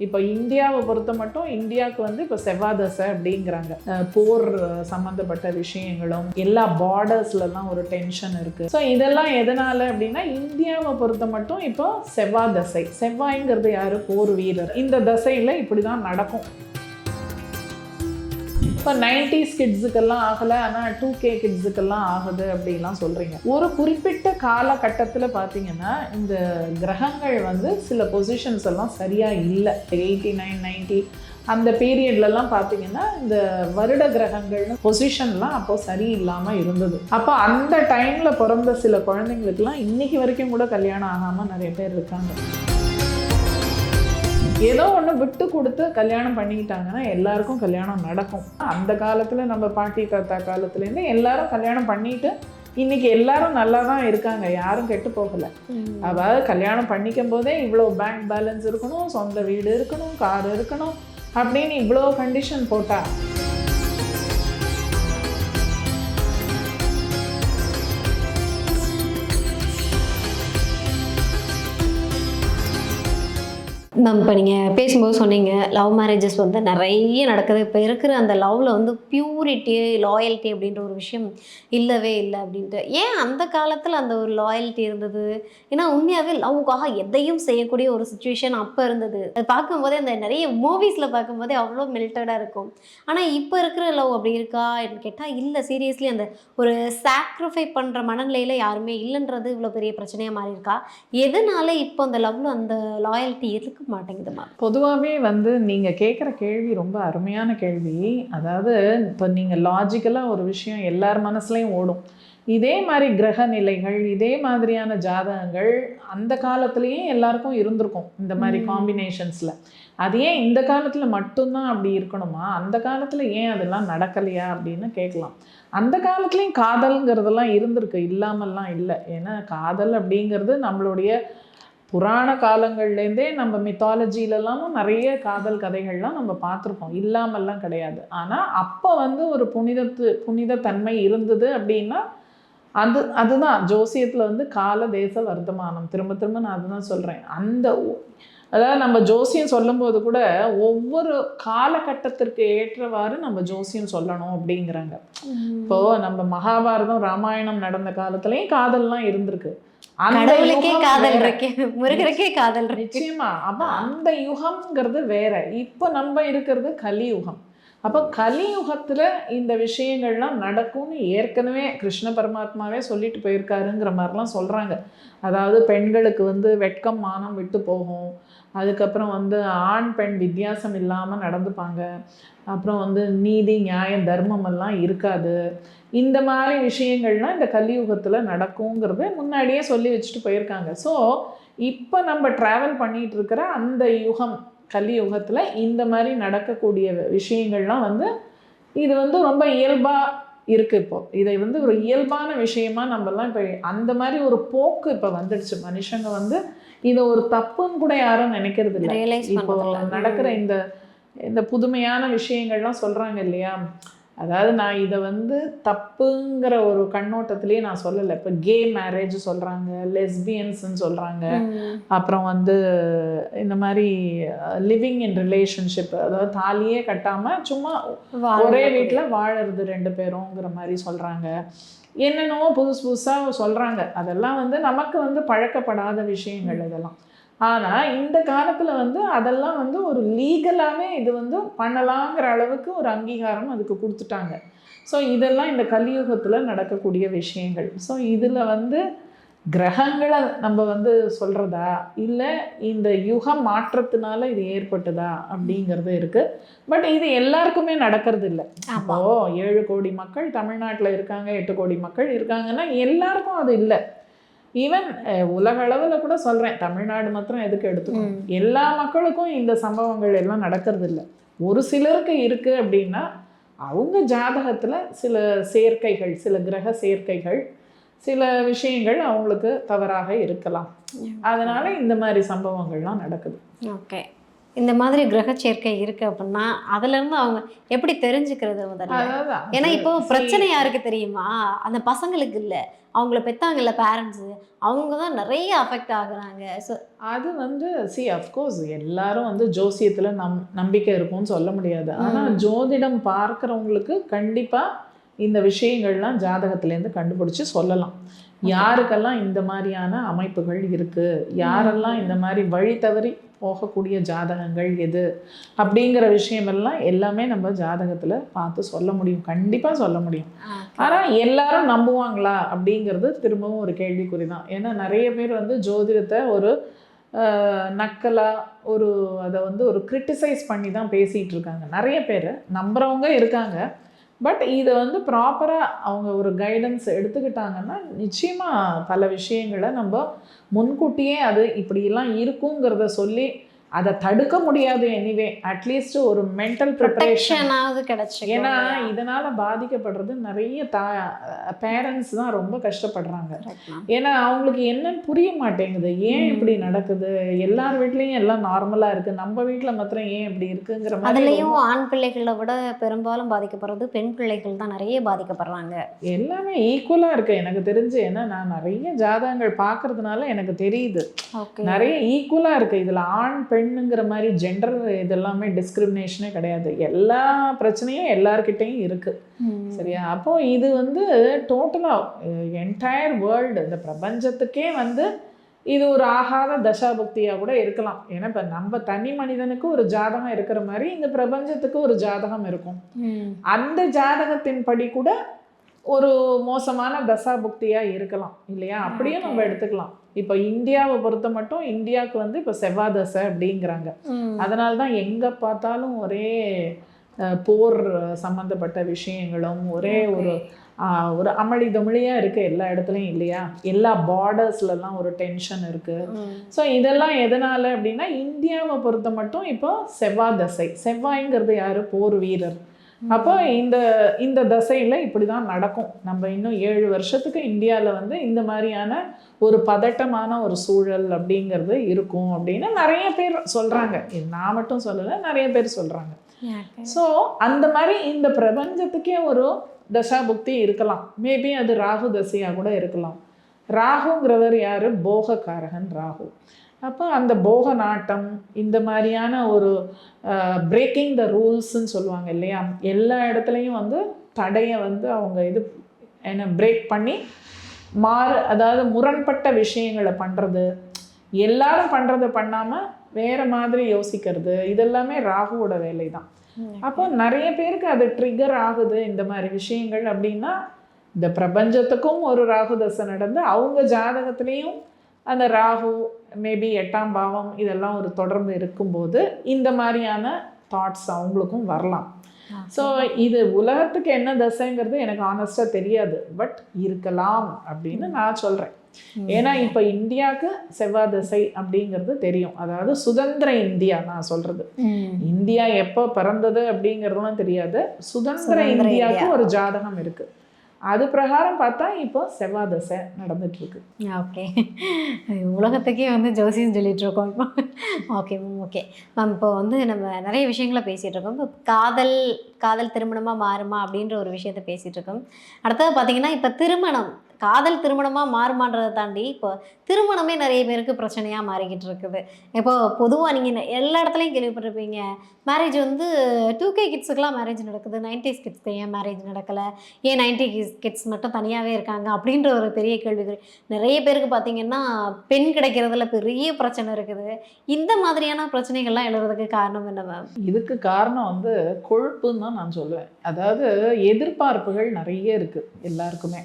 இப்போ இந்தியாவை பொறுத்த மட்டும் இந்தியாவுக்கு வந்து இப்போ செவ்வாய் தசை அப்படிங்கிறாங்க. போர் சம்மந்தப்பட்ட விஷயங்களும் எல்லா பார்டர்ஸ்லலாம் ஒரு டென்ஷன் இருக்குது. ஸோ இதெல்லாம் எதனால் அப்படின்னா இந்தியாவை பொறுத்த மட்டும் இப்போ செவ்வாய் தசை. செவ்வாய்ங்கிறது யார்? போர் வீரர். இந்த தசையில் இப்படி தான் நடக்கும். இப்போ 90s கிட்ஸுக்கெல்லாம் ஆகலை, ஆனால் 2K கிட்ஸுக்கெல்லாம் ஆகுது அப்படின்லாம் சொல்கிறீங்க. ஒரு குறிப்பிட்ட காலகட்டத்தில் பார்த்தீங்கன்னா இந்த கிரகங்கள் வந்து சில பொசிஷன்ஸ் எல்லாம் சரியாக இல்லை. 89, 90 அந்த பீரியட்லலாம் பார்த்தீங்கன்னா இந்த வருட கிரகங்கள்னு பொசிஷன்லாம் அப்போது சரியில்லாமல் இருந்தது. அப்போ அந்த டைமில் பிறந்த சில குழந்தைங்களுக்கெல்லாம் இன்றைக்கி வரைக்கும் கூட கல்யாணம் ஆகாமல் நிறைய பேர் இருக்காங்க. ஏதோ ஒன்று விட்டு கொடுத்து கல்யாணம் பண்ணிக்கிட்டாங்கன்னா எல்லாருக்கும் கல்யாணம் நடக்கும். அந்த காலத்தில் நம்ம பாட்டி தாத்தா காலத்துலேருந்து எல்லாரும் கல்யாணம் பண்ணிட்டு இன்றைக்கி எல்லாரும் நல்லா தான் இருக்காங்க, யாரும் கெட்டு போகலை. அதாவது கல்யாணம் பண்ணிக்கும் போதே இவ்வளோ பேங்க் பேலன்ஸ் இருக்கணும், சொந்த வீடு இருக்கணும், கார் இருக்கணும் அப்படின்னு இவ்வளோ கண்டிஷன் போட்டா மேம், இப்போ நீங்கள் பேசும்போது சொன்னீங்க லவ் மேரேஜஸ் வந்து நிறைய நடக்குது. இப்போ இருக்கிற அந்த லவ்வில் வந்து பியூரிட்டி, லாயல்ட்டி அப்படின்ற ஒரு விஷயம் இல்லவே இல்லை அப்படின்ட்டு. ஏன் அந்த காலத்தில் அந்த ஒரு லாயல்ட்டி இருந்தது? ஏன்னா உண்மையாகவே லவ்வுக்காக எதையும் செய்யக்கூடிய ஒரு சுச்சுவேஷன் அப்போ இருந்தது. அது பார்க்கும்போதே அந்த நிறைய மூவிஸில் பார்க்கும்போதே அவ்வளோ மெல்டடாக இருக்கும். ஆனால் இப்போ இருக்கிற லவ் அப்படி இருக்கா கேட்டால் இல்லை. சீரியஸ்லி அந்த ஒரு சாக்ரிஃபை பண்ணுற மனநிலையில் யாருமே இல்லைன்றது இவ்வளோ பெரிய பிரச்சனையாக மாறி இருக்கா? எதனால இப்போ அந்த லவ்வில் அந்த லாயல்ட்டி இருக்கு மாட்டேங்குதுமா? பொதுவாகவே வந்து நீங்கள் கேட்குற கேள்வி ரொம்ப அருமையான கேள்வி. அதாவது இப்போ நீங்கள் லாஜிக்கலாக ஒரு விஷயம் எல்லார் மனசுலையும் ஓடும். இதே மாதிரி கிரக நிலைகள், இதே மாதிரியான ஜாதகங்கள் அந்த காலத்துலேயே எல்லாருக்கும் இருந்திருக்கும் இந்த மாதிரி காம்பினேஷன்ஸில். அது ஏன் இந்த காலத்தில் மட்டும்தான் அப்படி இருக்கணுமா? அந்த காலத்தில் ஏன் அதெல்லாம் நடக்கலையா அப்படின்னு கேட்கலாம். அந்த காலத்துலேயும் காதல்ங்கிறதெல்லாம் இருந்திருக்கு, இல்லாமல்லாம் இல்லை. ஏன்னா காதல் அப்படிங்கிறது நம்மளுடைய புராண காலங்கள்லேருந்தே நம்ம மித்தாலஜிலெல்லாமும் நிறைய காதல் கதைகள்லாம் நம்ம பார்த்துருக்கோம், இல்லாமல்லாம் கிடையாது. ஆனால் அப்போ வந்து ஒரு புனிதத்தன்மை இருந்தது அப்படின்னா அதுதான் ஜோசியத்தில் வந்து கால தேச வர்த்தமானம். திரும்ப திரும்ப நான் அதுதான் சொல்கிறேன். அதாவது நம்ம ஜோசியம் சொல்லும்போது கூட ஒவ்வொரு காலகட்டத்திற்கு ஏற்றவாறு நம்ம ஜோசியம் சொல்லணும் அப்படிங்கிறாங்க. இப்போது நம்ம மகாபாரதம் ராமாயணம் நடந்த காலத்துலேயும் காதல்லாம் இருந்திருக்கு. நிச்சயமா. அப்போ அந்த யுகம்ங்கிறது வேற. இப்போ நம்ம இருக்கிறது கலியுகம். அப்போ கலியுகத்தில் இந்த விஷயங்கள்லாம் நடக்கும்னு ஏற்கனவே கிருஷ்ண பரமாத்மாவே சொல்லிட்டு போயிருக்காருங்கிற மாதிரிலாம் சொல்கிறாங்க. அதாவது பெண்களுக்கு வந்து வெட்கம் மானம் விட்டு போகும். அதுக்கப்புறம் வந்து ஆண் பெண் வித்தியாசம் இல்லாமல் நடந்துப்பாங்க. அப்புறம் வந்து நீதி நியாயம் தர்மம் எல்லாம் இருக்காது. இந்த மாதிரி விஷயங்கள்லாம் இந்த கலியுகத்தில் நடக்குங்கிறது முன்னாடியே சொல்லி வச்சுட்டு போயிருக்காங்க. ஸோ இப்போ நம்ம ட்ராவல் பண்ணிகிட்டு இருக்கிற அந்த யுகம் கலியுகத்தில் இந்த மாதிரி நடக்கக்கூடிய விஷயங்கள்லாம் வந்து இது வந்து ரொம்ப இயல்பாக இருக்குது. இப்போது இதை வந்து ஒரு இயல்பான விஷயமா நம்மலாம் இப்போ அந்த மாதிரி ஒரு போக்கு இப்போ வந்துடுச்சு. மனுஷங்க வந்து இதை ஒரு தப்புன்னு கூட யாரும் நினைக்கிறது இல்லை. இப்போ நடக்கிற இந்த புதுமையான விஷயங்கள்லாம் சொல்கிறாங்க இல்லையா? அதாவது நான் இதை வந்து தப்புங்கிற ஒரு கண்ணோட்டத்திலே நான் சொல்லலை. இப்போ கே மேரேஜ் சொல்கிறாங்க, லெஸ்பியன்ஸ்ன்னு சொல்கிறாங்க. அப்புறம் வந்து இந்த மாதிரி லிவிங் இன் ரிலேஷன்ஷிப், அதாவது தாலியே கட்டாமல் சும்மா ஒரே வீட்டில் வாழறது 2 பேருங்கிற மாதிரி சொல்கிறாங்க. என்னென்னவோ புதுசாக சொல்கிறாங்க. அதெல்லாம் வந்து நமக்கு வந்து பழக்கப்படாத விஷயங்கள் இதெல்லாம். ஆனால் இந்த காலத்தில் வந்து அதெல்லாம் வந்து ஒரு லீகலாகவே இது வந்து பண்ணலாங்கிற அளவுக்கு ஒரு அங்கீகாரம் அதுக்கு கொடுத்துட்டாங்க. ஸோ இதெல்லாம் இந்த கலியுகத்தில் நடக்கக்கூடிய விஷயங்கள். ஸோ இதில் வந்து கிரகங்களை நம்ம வந்து சொல்கிறதா இல்லை இந்த யுக மாற்றத்தினால இது ஏற்பட்டதா அப்படிங்கிறது இருக்குது. பட் இது எல்லாருக்குமே நடக்கிறது இல்லை. அப்போது 7 கோடி மக்கள் தமிழ்நாட்டில் இருக்காங்க, 8 கோடி மக்கள் இருக்காங்கன்னா எல்லாருக்கும் அது இல்லை. ஈவன் உலக அளவில் கூட சொல்கிறேன், தமிழ்நாடு மாத்திரம் எதுக்கு எடுத்துக்கணும், எல்லா மக்களுக்கும் இந்த சம்பவங்கள் எல்லாம் நடக்கிறது இல்லை. ஒரு சிலருக்கு இருக்குது அப்படின்னா அவங்க ஜாதகத்தில் சில சேர்க்கைகள், சில கிரக சேர்க்கைகள், சில விஷயங்கள் அவங்களுக்கு தவறாக இருக்கலாம். அதனால் இந்த மாதிரி சம்பவங்கள்லாம் நடக்குது. ஓகே. இந்த மாதிரி கிரக சேர்க்கை இருக்கு அப்படின்னா அதுலேருந்து அவங்க எப்படி தெரிஞ்சுக்கிறது முதல்ல? அதாவது ஏன்னா இப்போ see, பிரச்சனை யாருக்கு தெரியுமா? அந்த பசங்களுக்கு இல்லை, அவங்கள பெத்தாங்கல்ல பேரண்ட்ஸு, அவங்க தான் நிறைய அஃபெக்ட் ஆகுறாங்க. ஸோ அது வந்து அஃப்கோர்ஸ் எல்லாரும் வந்து ஜோசியத்தில் நம்பிக்கை இருக்கும்னு சொல்ல முடியாது. ஆனால் ஜோதிடம் பார்க்குறவங்களுக்கு கண்டிப்பாக இந்த விஷயங்கள்லாம் ஜாதகத்திலேருந்து கண்டுபிடிச்சி சொல்லலாம். யாருக்கெல்லாம் இந்த மாதிரியான அமைப்புகள் இருக்குது, யாரெல்லாம் இந்த மாதிரி வழி தவறி போகக்கூடிய ஜாதகங்கள் எது அப்படிங்கிற விஷயமெல்லாம் எல்லாமே நம்ம ஜாதகத்தில் பார்த்து சொல்ல முடியும், கண்டிப்பாக சொல்ல முடியும். ஆனால் எல்லாரும் நம்புவாங்களா அப்படிங்கிறது திரும்பவும் ஒரு கேள்விக்குறி தான். ஏன்னா நிறைய பேர் வந்து ஜோதிடத்தை ஒரு நக்கலாக அதை வந்து ஒரு கிரிட்டிசைஸ் பண்ணி தான் பேசிகிட்டு இருக்காங்க. நிறைய பேர் நம்புகிறவங்க இருக்காங்க. பட் இதை வந்து ப்ராப்பராக அவங்க ஒரு கைடன்ஸ் எடுத்துக்கிட்டாங்கன்னா நிச்சயமாக பல விஷயங்களை நம்ம முன்கூட்டியே அது இப்படியெல்லாம் இருக்குங்கிறத சொல்லி அதை தடுக்க முடியாது. எனிவே அட்லீஸ்ட் ஒரு மென்டல் ப்ரிப்பரேஷனாவது கிடைச்சி. ஏன்னா இதனால் பாதிக்கப்படுறது நிறைய பேரண்ட்ஸ் தான் ரொம்ப கஷ்டப்படுறாங்க. ஏன்னா அவங்களுக்கு என்னன்னு புரிய மாட்டேங்குது, ஏன் இப்படி நடக்குது, எல்லார் வீட்லேயும் எல்லாம் நார்மலாக இருக்குது, நம்ம வீட்டில் மாத்திரம் ஏன் இப்படி இருக்குங்கிற மாதிரி. அதுலேயும் ஆண் பிள்ளைகளை விட பெரும்பாலும் பாதிக்கப்படுறது பெண் பிள்ளைகள் தான் நிறைய பாதிக்கப்படுறாங்க. எல்லாமே ஈக்குவலாக இருக்குது எனக்கு தெரிஞ்சு. ஏன்னா நான் நிறைய ஜாதகங்கள் பார்க்கறதுனால எனக்கு தெரியுது நிறைய ஈக்குவலாக இருக்குது. இதில் ஆண் பெண்ணுங்கிற மாதிரி ஜெண்டர் இதெல்லாமே டிஸ்கிரிமினேஷனே கிடையாது. எல்லா பிரச்சனையும் எல்லார்கிட்டையும் இருக்குது. சரியா? அப்போ இது வந்து டோட்டலாக என்டையர் வேர்ல்டு, இந்த பிரபஞ்சத்துக்கே வந்து இது ஒரு ஆகாத தசாபக்தியாக கூட இருக்கலாம். ஏன்னா இப்போ நம்ம தனி மனிதனுக்கு ஒரு ஜாதகம் இருக்கிற மாதிரி இந்த பிரபஞ்சத்துக்கு ஒரு ஜாதகம் இருக்கும். அந்த ஜாதகத்தின் படி கூட ஒரு மோசமான தசாபுக்தியாக இருக்கலாம் இல்லையா? அப்படியும் நம்ம எடுத்துக்கலாம். இப்போ இந்தியாவை பொறுத்த மட்டும் இந்தியாவுக்கு வந்து இப்போ செவ்வாய் தசை அப்படிங்கிறாங்க. அதனால தான் எங்கே பார்த்தாலும் ஒரே போர் சம்மந்தப்பட்ட விஷயங்களும் ஒரே ஒரு அமளி தமிழியாக இருக்குது எல்லா இடத்துலையும் இல்லையா? எல்லா பார்டர்ஸ்லலாம் ஒரு டென்ஷன் இருக்குது. ஸோ இதெல்லாம் எதனால் அப்படின்னா இந்தியாவை பொறுத்த மட்டும் இப்போ செவ்வாய் தசை. செவ்வாய்ங்கிறது யார்? போர் வீரர். அப்போ இந்த தசையில் இப்படி தான் நடக்கும். நம்ம இன்னும் 7 வருஷத்துக்கு இந்தியாவில் வந்து இந்த மாதிரியான ஒரு பதட்டமான ஒரு சூழல் அப்படிங்கிறது இருக்கும் அப்படின்னு நிறைய பேர் சொல்கிறாங்க. நான் மட்டும் சொல்லலை, நிறைய பேர் சொல்கிறாங்க. ஸோ அந்த மாதிரி இந்த பிரபஞ்சத்துக்கே ஒரு தசாபுக்தி இருக்கலாம். மேபி அது ராகு தசையாக கூட இருக்கலாம். ராகுங்கிறவர் யார்? போகக்காரகன் ராகு. அப்போ அந்த போக நாட்டம், இந்த மாதிரியான ஒரு பிரேக்கிங் த ரூல்ஸ்ன்னு சொல்லுவாங்க இல்லையா? எல்லா இடத்துலையும் வந்து தடையை வந்து அவங்க பிரேக் பண்ணி அதாவது முரண்பட்ட விஷயங்களை பண்ணுறது, எல்லாரும் பண்ணுறதை பண்ணாமல் வேறு மாதிரி யோசிக்கிறது, இதெல்லாமே ராகுவோட வேலை தான். அப்போ நிறைய பேருக்கு அது ட்ரிகர் ஆகுது இந்த மாதிரி விஷயங்கள் அப்படின்னா இந்த பிரபஞ்சத்துக்கும் ஒரு ராகு தசை நடந்து அவங்க ஜாதகத்துலேயும் அந்த ராகு மேபி 8ஆம் பாவம் இதெல்லாம் ஒரு தொடர்பு இருக்கும்போது இந்த மாதிரியான தாட்ஸ் அவங்களுக்கும் வரலாம். ஸோ இது உலகத்துக்கு என்ன தசைங்கிறது எனக்கு ஆனஸ்டாக தெரியாது, பட் இருக்கலாம் அப்படின்னு நான் சொல்கிறேன். ஏன்னா இப்போ இந்தியாவுக்கு செவ்வாய் தசை அப்படிங்கிறது தெரியும். அதாவது சுதந்திர இந்தியா நான் சொல்கிறது. இந்தியா எப்போ பிறந்தது அப்படிங்கிறதுலாம் தெரியாது. சுதந்திர இந்தியாவுக்கு ஒரு ஜாதகம் இருக்குது. அது பிரகாரம் பார்த்தா இப்போ செவ்வாய் தசை நடந்துட்டு இருக்கு. ஓகே, உலகத்துக்கே வந்து ஜோசியம் சொல்லிட்டு இருக்கோம் இப்போ. Okay ma'am, okay ma'am. இப்போ வந்து நம்ம நிறைய விஷயங்களை பேசிகிட்டு இருக்கோம். இப்போ காதல் திருமணமாக மாறுமா அப்படின்ற ஒரு விஷயத்த பேசிகிட்டு இருக்கோம். அடுத்தது பார்த்தீங்கன்னா இப்போ காதல் திருமணமாக மாறுமான்றதை தாண்டி இப்போ திருமணமே நிறைய பேருக்கு பிரச்சனையாக மாறிக்கிட்டு இருக்குது. இப்போ பொதுவாக நீங்கள் எல்லா இடத்துலையும் கேள்விப்பட்டிருப்பீங்க, மேரேஜ் வந்து 2K கிட்ஸுக்கெலாம் மேரேஜ் நடக்குது, 90s கிட்ஸ்க்கு ஏன் மேரேஜ் நடக்கலை, ஏன் 90s கிட்ஸ் மட்டும் தனியாகவே இருக்காங்க அப்படின்ற ஒரு பெரிய கேள்விகள். நிறைய பேருக்கு பார்த்திங்கன்னா பெண் கிடைக்கிறதுல பெரிய பிரச்சனை இருக்குது. இந்த மாதிரியான பிரச்சனைகள்லாம் எழுறதுக்கு காரணம் என்ன மேம்? இதுக்கு காரணம் வந்து கொழுப்புன்னு தான் நான் சொல்லுவேன். அதாவது எதிர்பார்ப்புகள் நிறைய இருக்குது எல்லாருக்குமே.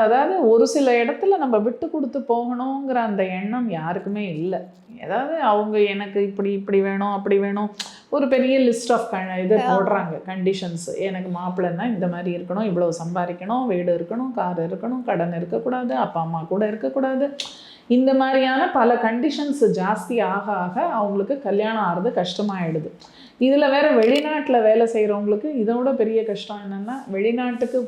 அதாவது ஒரு சில இடத்துல நம்ம விட்டு கொடுத்து போகணுங்கிற அந்த எண்ணம் யாருக்குமே இல்லை. ஏதாவது அவங்க எனக்கு இப்படி வேணும் அப்படி வேணும் ஒரு பெரிய லிஸ்ட் ஆஃப் போடுறாங்க கண்டிஷன்ஸ். எனக்கு மாப்பிள்ளைன்னா இந்த மாதிரி இருக்கணும், இவ்வளோ சம்பாதிக்கணும், வீடு இருக்கணும், கார் இருக்கணும், கடன் இருக்கக்கூடாது, அப்பா அம்மா கூட இருக்கக்கூடாது, இந்த மாதிரியான பல கண்டிஷன்ஸ் ஜாஸ்தி ஆக ஆக அவங்களுக்கு கல்யாணம் ஆகிறது கஷ்டமாயிடுது. இதில் வேறு வெளிநாட்டில் வேலை செய்கிறவங்களுக்கு இதோட பெரிய கஷ்டம் என்னென்னா வெளிநாட்டுக்கு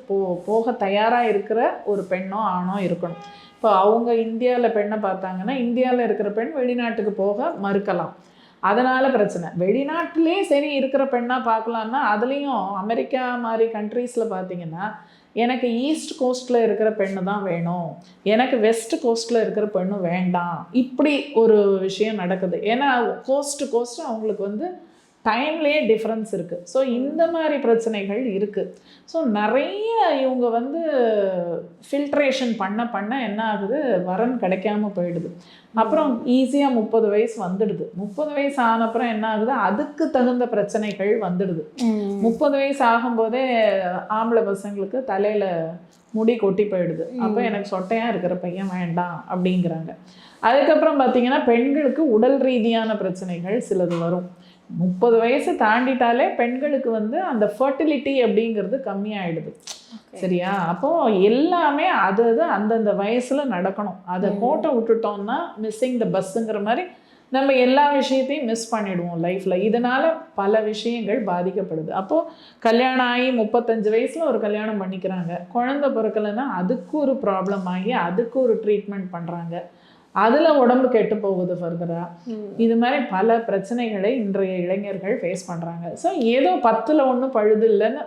போக தயாராக இருக்கிற ஒரு பெண்ணோ ஆணோ இருக்கணும். இப்போ அவங்க இந்தியாவில் பெண்ணை பார்த்தாங்கன்னா இந்தியாவில் இருக்கிற பெண் வெளிநாட்டுக்கு போக மறுக்கலாம். அதனால பிரச்சனை. வெளிநாட்டிலே சரி இருக்கிற பெண்ணா பார்க்கலான்னா அதுலேயும் அமெரிக்கா மாதிரி கண்ட்ரீஸில் பார்த்தீங்கன்னா எனக்கு ஈஸ்ட் கோஸ்ட்டில் இருக்கிற பெண்ணு தான் வேணும், எனக்கு வெஸ்ட் கோஸ்ட்டில் இருக்கிற பெண்ணு வேண்டாம், இப்படி ஒரு விஷயம் நடக்குது. ஏன்னா கோஸ்ட் அவங்களுக்கு வந்து டைம்லேயே டிஃப்ரென்ஸ் இருக்குது. ஸோ இந்த மாதிரி பிரச்சனைகள் இருக்குது. ஸோ நிறைய இவங்க வந்து ஃபில்ட்ரேஷன் பண்ண என்ன ஆகுது, வரன் கிடைக்காம போயிடுது. அப்புறம் ஈஸியாக 30 வயசு வந்துடுது. 30 வயசு ஆனப்புறம் என்ன ஆகுது, அதுக்கு தகுந்த பிரச்சனைகள் வந்துடுது. 30 வயசு ஆகும்போதே ஆம்பளை பசங்களுக்கு தலையில் முடி கொட்டி போயிடுது. அப்போ எனக்கு சொட்டையாக இருக்கிற பையன் வேண்டாம் அப்படிங்கிறாங்க. அதுக்கப்புறம் பார்த்தீங்கன்னா பெண்களுக்கு உடல் ரீதியான பிரச்சனைகள் சிலது வரும். 30 வயசு தாண்டிட்டாலே பெண்களுக்கு வந்து அந்த ஃபர்டிலிட்டி அப்படிங்கிறது கம்மியாயிடுது. சரியா? அப்போது எல்லாமே அது அந்தந்த வயசில் நடக்கணும். அதை கோட்டை விட்டுட்டோம்னா மிஸ்ஸிங் த பஸ்ஸுங்கிற மாதிரி நம்ம எல்லா விஷயத்தையும் மிஸ் பண்ணிடுவோம் லைஃப்பில். இதனால் பல விஷயங்கள் பாதிக்கப்படுது. அப்போது கல்யாணம் ஆகி 35 வயசில் ஒரு கல்யாணம் பண்ணிக்கிறாங்க, குழந்தை பிறக்கலைன்னா அதுக்கு ஒரு ப்ராப்ளம் ஆகி அதுக்கு ஒரு ட்ரீட்மெண்ட் பண்ணுறாங்க, அதில் உடம்பு கெட்டு போகுது ஃபர்தராக. இது மாதிரி பல பிரச்சனைகளை இன்றைய இளைஞர்கள் ஃபேஸ் பண்ணுறாங்க. ஸோ ஏதோ 10ல் 1 பழுது இல்லைன்னு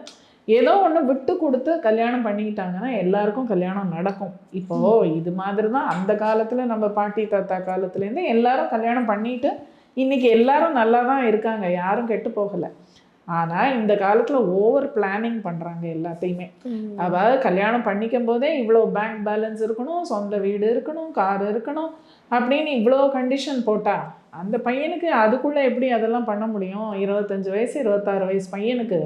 ஏதோ ஒன்று விட்டு கொடுத்து கல்யாணம் பண்ணிக்கிட்டாங்கன்னா எல்லாருக்கும் கல்யாணம் நடக்கும். இப்போது இது மாதிரி தான் அந்த காலத்தில் நம்ம பாட்டி தாத்தா காலத்துலேருந்து எல்லாரும் கல்யாணம் பண்ணிட்டு இன்றைக்கி எல்லாரும் நல்லா தான் இருக்காங்க, யாரும் கெட்டு போகலை. ஆனால் இந்த காலத்தில் ஓவர் பிளானிங் பண்ணுறாங்க எல்லாத்தையுமே. அதாவது கல்யாணம் பண்ணிக்கும் போதே இவ்வளோ பேங்க் பேலன்ஸ் இருக்கணும், சொந்த வீடு இருக்கணும், கார் இருக்கணும் அப்படின்னு இவ்வளோ கண்டிஷன் போட்டால் அந்த பையனுக்கு அதுக்குள்ளே எப்படி அதெல்லாம் பண்ண முடியும்? 25 வயசு 26 வயசு பையனுக்கு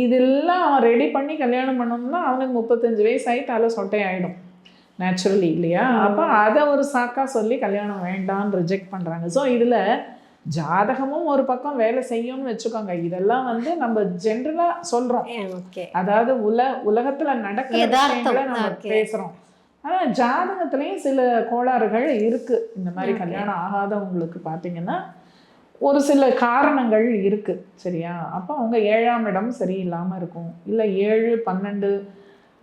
இதெல்லாம் அவன் ரெடி பண்ணி கல்யாணம் பண்ணணும்னா அவனுக்கு 35 வயசு ஆகி தலை சொட்டை ஆகிடும் நேச்சுரலி, இல்லையா? அப்போ அதை ஒரு சாக்காக சொல்லி கல்யாணம் வேண்டான்னு ரிஜெக்ட் பண்ணுறாங்க. ஸோ இதில் ஜாதகமும் ஒரு பக்கம் வேலை செய்யும்னு வச்சுக்கோங்க. இதெல்லாம் வந்து நம்ம ஜென்ரலாக சொல்கிறோம், அதாவது உலகத்தில் நடக்கிற விஷயங்களை நம்ம பேசுகிறோம். ஆனால் ஜாதகத்துலேயும் சில கோளாறுகள் இருக்குது. இந்த மாதிரி கல்யாணம் ஆகாதவங்களுக்கு பார்த்தீங்கன்னா ஒரு சில காரணங்கள் இருக்குது. சரியா? அப்போ அவங்க 7ஆம் இடம் சரியில்லாமல் இருக்கும், இல்லை 7, 12,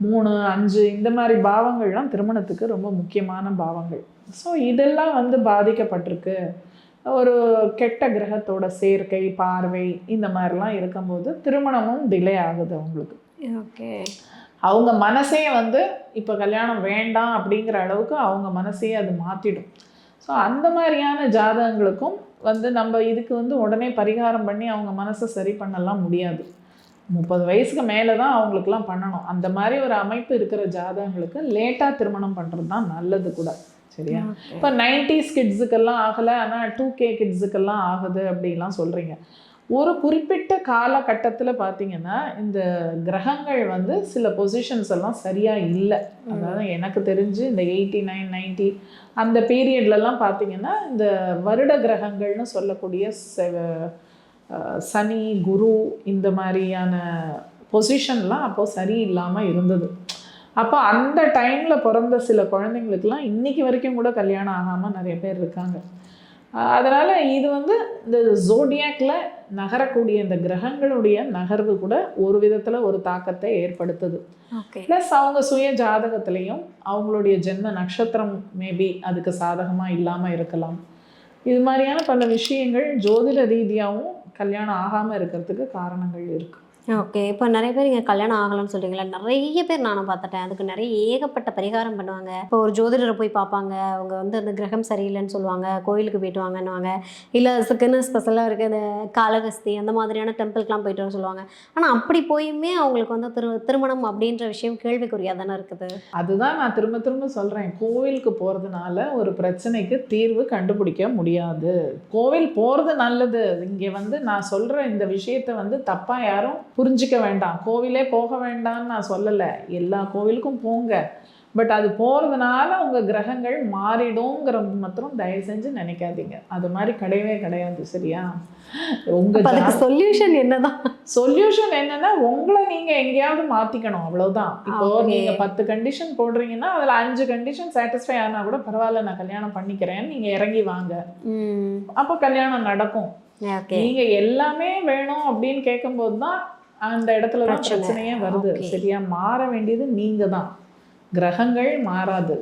3, 5 இந்த மாதிரி பாவங்கள்லாம் திருமணத்துக்கு ரொம்ப முக்கியமான பாவங்கள். ஸோ இதெல்லாம் வந்து பாதிக்கப்பட்டிருக்கு. ஒரு கெட்ட கிரகத்தோட சேர்க்கை, பார்வை இந்த மாதிரிலாம் இருக்கும்போது திருமணமும் டிலே ஆகுது அவங்களுக்கு. ஓகே. அவங்க மனசே வந்து இப்போ கல்யாணம் வேண்டாம் அப்படிங்கிற அளவுக்கு அவங்க மனசையே அது மாற்றிடும். ஸோ அந்த மாதிரியான ஜாதகங்களுக்கும் வந்து நம்ம இதுக்கு வந்து உடனே பரிகாரம் பண்ணி அவங்க மனசை சரி பண்ணலாம் முடியாது. 30 வயசுக்கு மேலே தான் அவங்களுக்குலாம் பண்ணணும். அந்த மாதிரி ஒரு அமைப்பு இருக்கிற ஜாதகங்களுக்கு லேட்டாக திருமணம் பண்ணுறது தான் நல்லது கூட. சரியா? இப்போ 90s கிட்ஸுக்கெல்லாம் ஆகலை, ஆனால் 2K கிட்ஸுக்கெல்லாம் ஆகுது அப்படிலாம் சொல்கிறீங்க. ஒரு குறிப்பிட்ட காலகட்டத்தில் பார்த்தீங்கன்னா இந்த கிரகங்கள் வந்து சில பொசிஷன்ஸ் எல்லாம் சரியாக இல்லை. அதாவது எனக்கு தெரிஞ்சு இந்த 89, 90 அந்த பீரியட்லலாம் பார்த்தீங்கன்னா இந்த வருட கிரகங்கள்னு சொல்லக்கூடிய சனி, குரு இந்த மாதிரியான பொசிஷன்லாம் அப்போது சரியில்லாமல் இருந்தது. அப்போ அந்த டைமில் பிறந்த சில குழந்தைங்களுக்கெல்லாம் இன்றைக்கி வரைக்கும் கூட கல்யாணம் ஆகாமல் நிறைய பேர் இருக்காங்க. அதனால் இது வந்து இந்த ஜோடியாக்கில் நகரக்கூடிய இந்த கிரகங்களுடைய நகர்வு கூட ஒரு விதத்தில் ஒரு தாக்கத்தை ஏற்படுத்துது. ப்ளஸ் அவங்க சுய ஜாதகத்திலையும் அவங்களுடைய ஜென்ம நட்சத்திரம் மேபி அதுக்கு சாதகமாக இல்லாமல் இருக்கலாம். இது மாதிரியான பல விஷயங்கள் ஜோதிட ரீதியாகவும் கல்யாணம் ஆகாமல் இருக்கிறதுக்கு காரணங்கள் இருக்குது. ஓகே. இப்போ நிறைய பேர் இங்கே கல்யாணம் ஆகலைன்னு சொல்கிறீங்களா? நிறைய பேர் நானும் பார்த்துட்டேன். அதுக்கு நிறைய ஏகப்பட்ட பரிகாரம் பண்ணுவாங்க. இப்போ ஒரு ஜோதிடரை போய் பார்ப்பாங்க, அவங்க வந்து அந்த கிரகம் சரியில்லைன்னு சொல்லுவாங்க, கோயிலுக்கு போயிட்டு வாங்கன்னுவாங்க, இல்லை சிக்கன்னு ஸ்பெஷலாக இருக்குது இந்த காளகஸ்தி அந்த மாதிரியான டெம்பிளுக்கெலாம் போயிட்டு வர சொல்லுவாங்க. ஆனால் அப்படி போயுமே அவங்களுக்கு வந்து திருமணம் அப்படின்ற விஷயம் கேள்விக்குறியாக தானே இருக்குது. அதுதான் நான் திரும்ப திரும்ப சொல்கிறேன், கோவிலுக்கு போகிறதுனால ஒரு பிரச்சனைக்கு தீர்வு கண்டுபிடிக்க முடியாது. கோவில் போகிறது நல்லது. இங்கே வந்து நான் சொல்கிற இந்த விஷயத்தை வந்து தப்பாக யாரும் புரிஞ்சிக்க வேண்டாம். கோவிலே போக வேண்டாம்னு நான் சொல்லலை, எல்லா கோவிலுக்கும் போங்க. பட் அது போகிறதுனால உங்கள் கிரகங்கள் மாறிடுங்கிறது மாத்திரம் தயவு செஞ்சு நினைக்காதீங்க. அது மாதிரி கிடையவே கிடையாது. சரியா? உங்கள் சொல்யூஷன் என்னதான்? சொல்யூஷன் என்னன்னா உங்களை நீங்கள் எங்கேயாவது மாற்றிக்கணும், அவ்வளோதான். இப்போ நீங்கள் 10 கண்டிஷன் போடுறீங்கன்னா அதில் 5 கண்டிஷன் சாட்டிஸ்ஃபை ஆனால் கூட பரவாயில்ல, நான் கல்யாணம் பண்ணிக்கிறேன்னு நீங்கள் இறங்கி வாங்க, அப்போ கல்யாணம் நடக்கும். நீங்க எல்லாமே வேணும் அப்படின்னு கேட்கும்போது தான் அந்த இடத்துல தான் பிரச்சனையே வருது. சரியா? மாற வேண்டியது நீங்க தான், கிரகங்கள் மாறாது.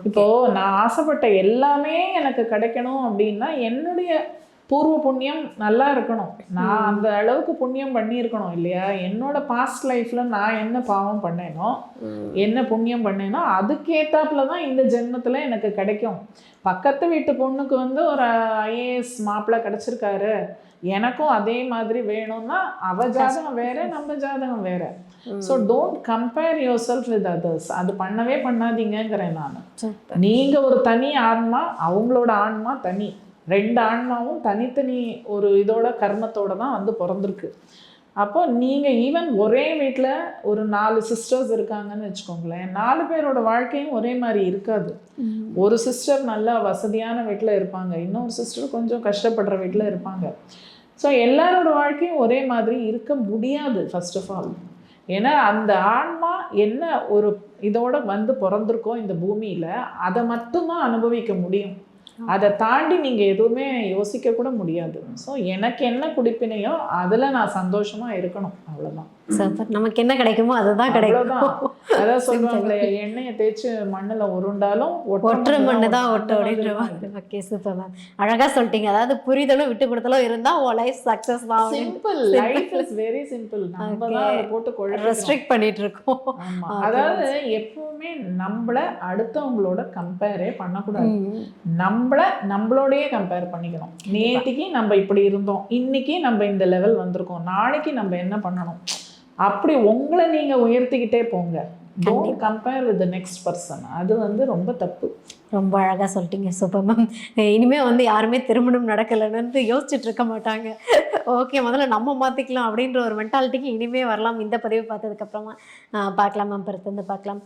இப்போ நான் ஆசைப்பட்ட எல்லாமே எனக்கு கிடைக்கணும் அப்படின்னா என்னுடைய பூர்வ புண்ணியம் நல்லா இருக்கணும். நான் அந்த அளவுக்கு புண்ணியம் பண்ணியிருக்கணும் இல்லையா? என்னோட பாஸ்ட் லைஃப்பில் நான் என்ன பாவம் பண்ணேனோ, என்ன புண்ணியம் பண்ணேனோ அதுக்கேற்றாப்புல தான் இந்த ஜென்மத்தில் எனக்கு கிடைக்கும். பக்கத்து வீட்டு பொண்ணுக்கு வந்து ஒரு ஐஏஎஸ் மாப்பிள்ளை கிடச்சிருக்காரு, எனக்கும் அதே மாதிரி வேணும்னா அவ ஜாதகம் வேற, நம்ம ஜாதகம் வேற. So don't compare your self with others. அது பண்ணவே பண்ணாதீங்கிறேன் நான். நீங்கள் ஒரு தனி ஆன்மா, அவங்களோட ஆன்மா தனி. 2 ஆன்மாவும் தனித்தனி ஒரு இதோட கர்மத்தோட தான் வந்து பிறந்திருக்கு. அப்போ நீங்கள் ஈவன் ஒரே வீட்டில் ஒரு 4 சிஸ்டர்ஸ் இருக்காங்கன்னு வச்சுக்கோங்களேன், 4 பேரோட வாழ்க்கையும் ஒரே மாதிரி இருக்காது. ஒரு சிஸ்டர் நல்லா வசதியான வீட்டில் இருப்பாங்க, இன்னொரு சிஸ்டர் கொஞ்சம் கஷ்டப்படுற வீட்டில் இருப்பாங்க. ஸோ எல்லாரோட வாழ்க்கையும் ஒரே மாதிரி இருக்க முடியாது ஃபர்ஸ்ட் ஆஃப் ஆல். ஏன்னா அந்த ஆன்மா என்ன ஒரு இதோட வந்து பிறந்திருக்கோம் இந்த பூமியில், அதை மட்டும்தான் அனுபவிக்க முடியும். அதை தாண்டி நீங்கள் எதுவுமே யோசிக்க கூட முடியாது. ஸோ எனக்கு என்ன குடிப்பினையோ அதில் நான் சந்தோஷமாக இருக்கணும், அவ்வளோதான். சூப்பர். நமக்கு என்ன கிடைக்குமோ அதுதான் கிடைக்கும். அதான் சொல்லுவாங்களே, எண்ணெயை தேய்ச்சி மண்ணில் உருண்டாலும் ஒற்றை மண்ணு தான் ஒட்ட அப்படின்ற. ஓகே, சூப்பர் மேம், அழகாக சொல்லிட்டீங்க. அதாவது புரிதலும் விட்டு கொடுத்தலும் இருந்தால் உன் லைஃப் சக்ஸஸ் தான். Simple, life is very simple. நம்ம தான் அதை போட்டு ரெஸ்ட்ரிக்ட் பண்ணிட்டு இருக்கோம். அதாவது எப்பவுமே நம்மள அடுத்தவங்களோட கம்பேரே பண்ணக்கூடாது. நம்மளோடயே கம்பேர் பண்ணிக்கணும். நேற்றுக்கு நம்ம இப்படி இருந்தோம், இன்னைக்கு நம்ம இந்த லெவல் வந்திருக்கோம், நாளைக்கு நம்ம என்ன பண்ணணும், அப்படி உங்களை நீங்க உயர்த்திக்கிட்டே போங்க. Don't compare with the next person. அது வந்து ரொம்ப தப்பு. ரொம்ப அழகாக சொல்லிட்டீங்க. Super ma'am. இனிமேல் வந்து யாருமே திருமணம் நடக்கலைன்னு யோசிச்சுட்டு இருக்க மாட்டாங்க. ஓகே, முதல்ல நம்ம மாற்றிக்கலாம் அப்படின்ற ஒரு மென்டாலிட்டிக்கு இனிமேல் வரலாம். இந்த பதிவு பார்த்ததுக்கப்புறமா பார்க்கலாம் மேம், பொறுத்து வந்து பார்க்கலாம்.